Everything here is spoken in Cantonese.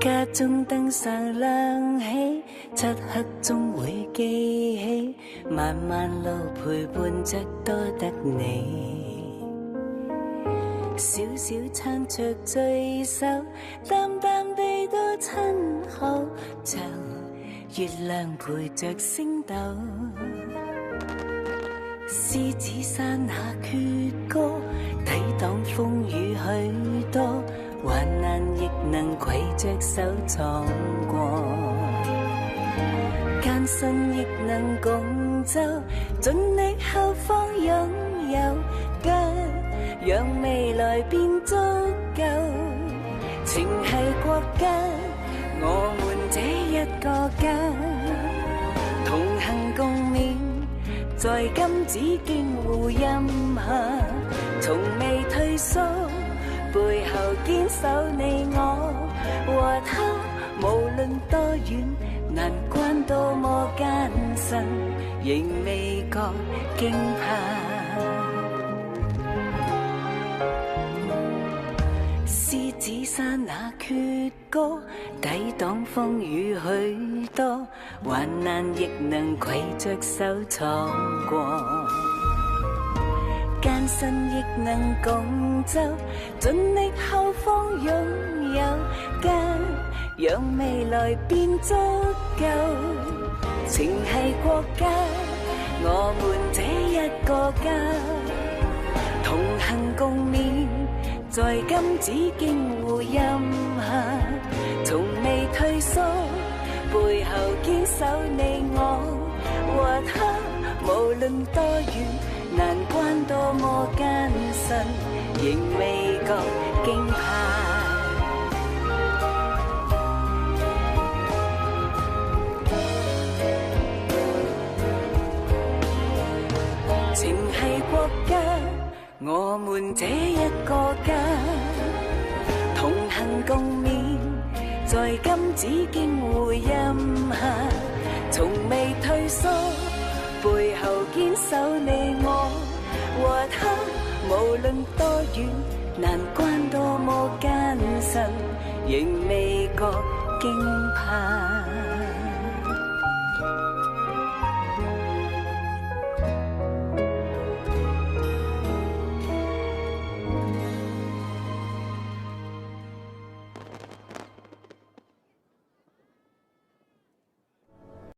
家中燈上亮起，漆黑中會記起，漫漫路陪伴着多得你。小小餐桌聚首，淡淡地都親厚，像月亮陪着星斗。獅子山下闕歌，抵擋風雨許多，患難亦能攜着手闖過，艱辛亦能共奏，盡力後方擁有，不讓未來變足夠。情繫國家，我們這一個家，同行共勉，在金紫荊護蔭下，從未退縮，背後堅守你我和他，無論多遠，難關多麼艱辛，仍未覺驚怕。獅子山那闕歌，抵擋風雨許多，患難亦能攜着手闖過，艱辛亦能共奏，盡力後方擁有，不讓未來變足夠。情繫國家，我們這一個家，同行共勉，在金紫荊護蔭下，從未退縮，背後堅守你我和他，無論多遠，難關多麼艱辛，仍未覺驚怕。情繫國家，我們這一個家，同行共勉，在金紫荊護蔭下，從未退縮，背後堅守你我和他，無論多遠，難關多麼艱辛，仍未覺驚怕。